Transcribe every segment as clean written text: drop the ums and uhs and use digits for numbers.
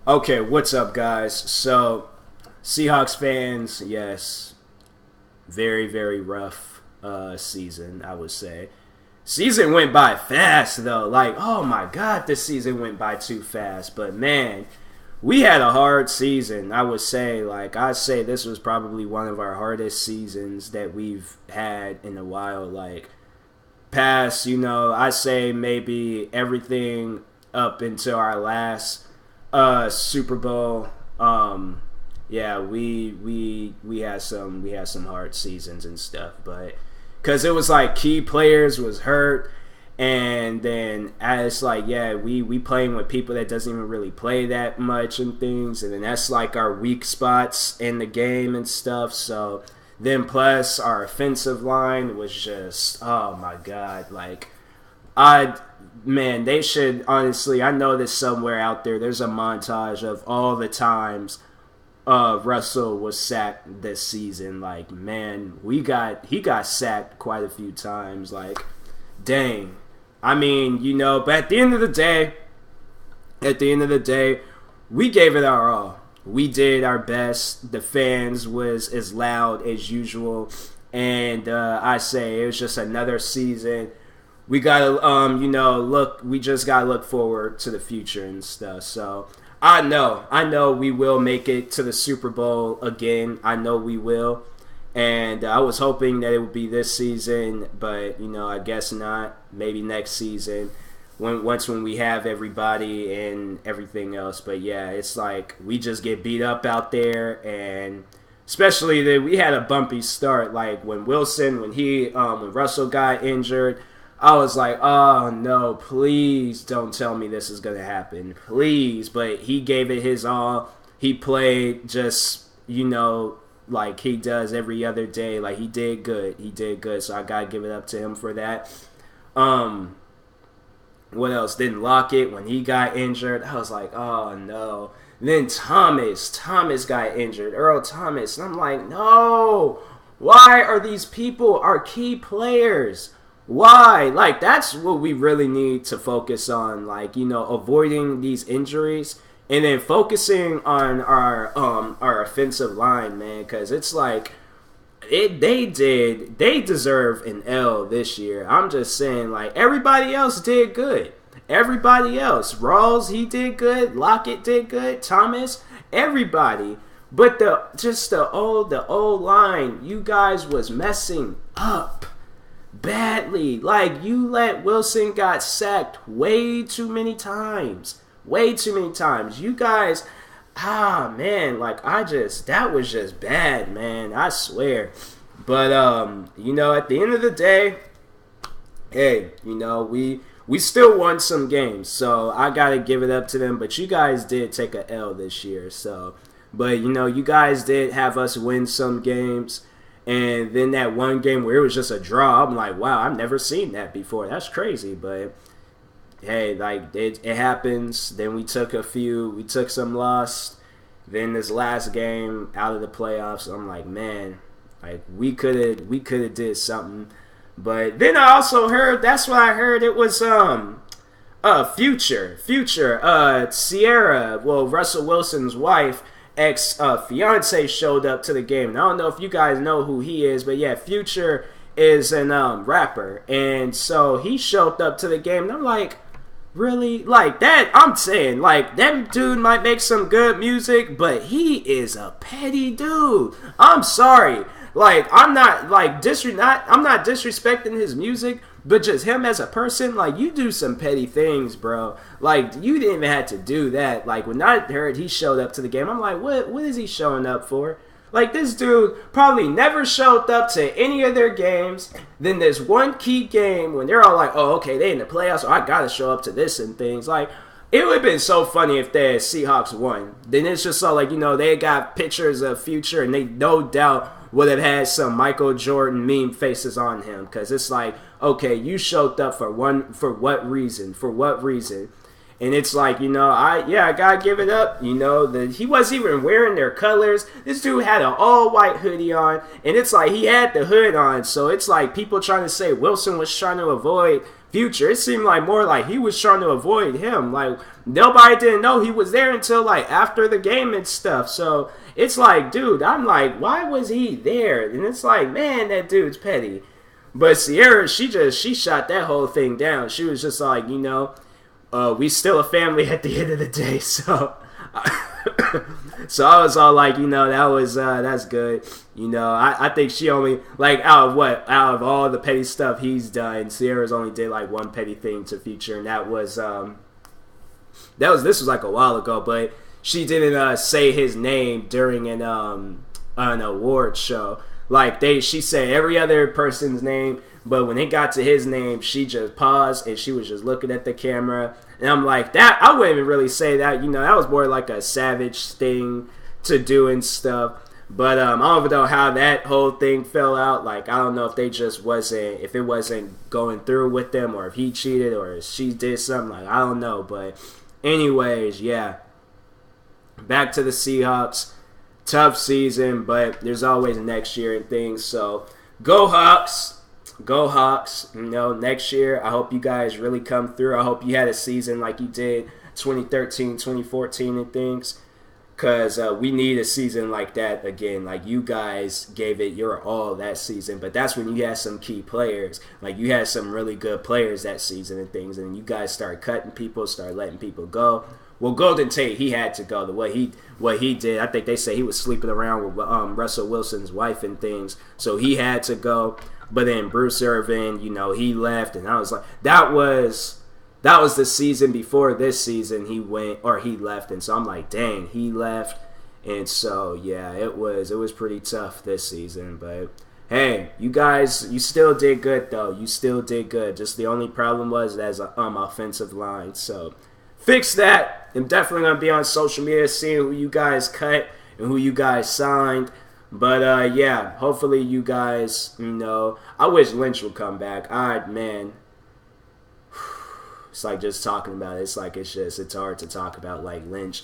Okay, what's up, guys? So, Seahawks fans, yes, very, very rough season, I would say. Season went by fast, though. Like, oh my God, this season went by too fast. But man, we had a hard season, I would say. Like, I'd say this was probably one of our hardest seasons that we've had in a while. Like, past, I say maybe everything up until our last Super Bowl. Yeah, we had some hard seasons and stuff, but because it was like key players was hurt, and then as like yeah, we playing with people that doesn't even really play that much and things, and then that's like our weak spots in the game and stuff. So then plus our offensive line was just oh my God, like I man, they should honestly. I know that somewhere out there, there's a montage of all the times Russell was sacked this season. Like, man, he got sacked quite a few times. Like, dang. I mean, but at the end of the day, we gave it our all. We did our best. The fans was as loud as usual, and I say it was just another season we gotta look we just gotta look forward to the future and stuff. So I know we will make it to the Super Bowl again. I know we will. And I was hoping that it would be this season, but I guess not. Maybe next season when we have everybody and everything else. But yeah, it's like we just get beat up out there, and especially that we had a bumpy start. Like when when Russell got injured, I was like, oh no, please don't tell me this is going to happen. Please. But he gave it his all. He played just, like he does every other day. Like he did good. He did good. So I got to give it up to him for that. What else? Then Lockett, when he got injured, I was like, oh no. Then Thomas got injured. Earl Thomas. And I'm like, no. Why are these people our key players? Why? Like, that's what we really need to focus on. Like, avoiding these injuries and then focusing on our offensive line, man. Because it's like they deserve an L this year. I'm just saying, like, everybody else did good. Everybody else, Rawls, he did good. Lockett did good. Thomas, everybody. But the old line, you guys was messing up badly. Like, you let Wilson got sacked way too many times. You guys, man, like that was just bad, man. I swear. But at the end of the day, hey, we still won some games, so I gotta give it up to them. But you guys did take a L this year, so. But you guys did have us win some games. And then that one game where it was just a draw, I'm like, wow, I've never seen that before. That's crazy. But hey, like it happens. Then we took some loss. Then this last game out of the playoffs, I'm like, man, like we could have did something. But then I also heard, that's what I heard, it was future Sierra, well, Russell Wilson's wife, ex-fiance showed up to the game. And I don't know if you guys know who he is, but yeah, Future is an rapper. And so he showed up to the game, and I'm like, really? Like, that, I'm saying, like, that dude might make some good music, but he is a petty dude. I'm sorry. Like, I'm not disrespecting his music, but just him as a person, like, you do some petty things, bro. Like, you didn't even have to do that. Like, when I heard he showed up to the game, I'm like, what is he showing up for? Like, this dude probably never showed up to any of their games. Then there's one key game when they're all like, oh, okay, they in the playoffs, so I gotta show up to this and things. Like, it would have been so funny if the Seahawks won. Then it's just so, like, they got pictures of Future, and they no doubt would have had some Michael Jordan meme faces on him, because it's like, okay, you showed up for what reason? And it's like, I gotta give it up. He wasn't even wearing their colors. This dude had an all-white hoodie on, and it's like he had the hood on. So it's like people trying to say Wilson was trying to avoid Future. It seemed like more like he was trying to avoid him. Like nobody didn't know he was there until like after the game and stuff. So it's like, dude, I'm like, why was he there? And it's like, man, that dude's petty. But Sierra, she shot that whole thing down. She was just like, we still a family at the end of the day. So so I was all like, that's good. I think she only, like, out of all the petty stuff he's done, Sierra's only did like one petty thing to Future, and this was like a while ago, but she didn't say his name during an award show. Like she said every other person's name, but when it got to his name, she just paused and she was just looking at the camera. And I'm like, that I wouldn't even really say that. That was more like a savage thing to do and stuff. But I don't know how that whole thing fell out. Like, I don't know if if it wasn't going through with them, or if he cheated, or if she did something. Like, I don't know. But anyways, yeah. Back to the Seahawks. Tough season, but there's always next year and things. So, go Hawks. Go Hawks. Next year, I hope you guys really come through. I hope you had a season like you did 2013, 2014 and things. Because we need a season like that again. Like, you guys gave it your all that season. But that's when you had some key players. Like, you had some really good players that season and things. And you guys start cutting people, start letting people go. Well, Golden Tate, he had to go. What he did, I think they say he was sleeping around with Russell Wilson's wife and things. So he had to go. But then Bruce Irvin, he left. And I was like, that was the season before this season he left. And so I'm like, dang, he left. And so, yeah, it was pretty tough this season. But, hey, you guys, you still did good, though. You still did good. Just the only problem was as an offensive line. So, fix that. I'm definitely going to be on social media seeing who you guys cut and who you guys signed. But, yeah, hopefully you guys, I wish Lynch would come back. Man. It's like just talking about it. It's like it's hard to talk about. Like Lynch,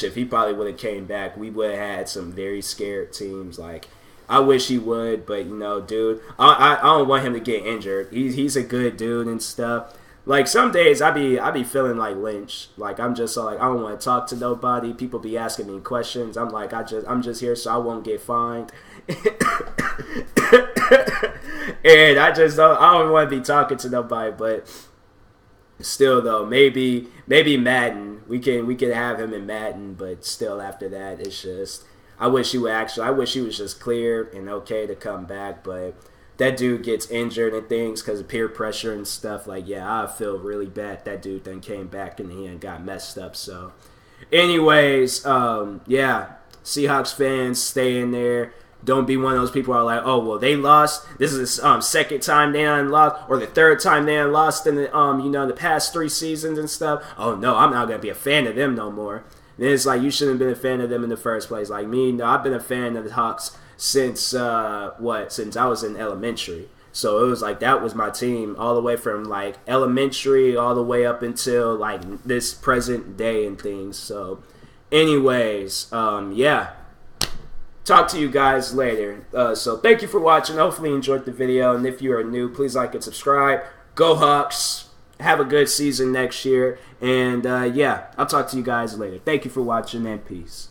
if he probably would have came back, we would have had some very scared teams. Like, I wish he would, but dude, I don't want him to get injured. He's a good dude and stuff. Like some days I be feeling like Lynch. Like I'm just like I don't want to talk to nobody. People be asking me questions. I'm like I'm just here so I won't get fined. And I don't want to be talking to nobody, but. Still though, maybe Madden. We could have him in Madden, but still after that, it's just I wish he was just cleared and okay to come back, but that dude gets injured and things because of peer pressure and stuff. Like, yeah, I feel really bad that dude then came back and he got messed up. So, anyways, yeah, Seahawks fans, stay in there. Don't be one of those people who are like, oh, well, they lost. This is the second time they lost, or the third time they lost in the the past 3 seasons and stuff. Oh no, I'm not gonna be a fan of them no more. And it's like you shouldn't have been a fan of them in the first place. Like me, I've been a fan of the Hawks since since I was in elementary. So it was like that was my team all the way from like elementary all the way up until like this present day and things. So, anyways, yeah. Talk to you guys later. So thank you for watching. Hopefully you enjoyed the video. And if you are new, please like and subscribe. Go Hawks. Have a good season next year. And yeah, I'll talk to you guys later. Thank you for watching and peace.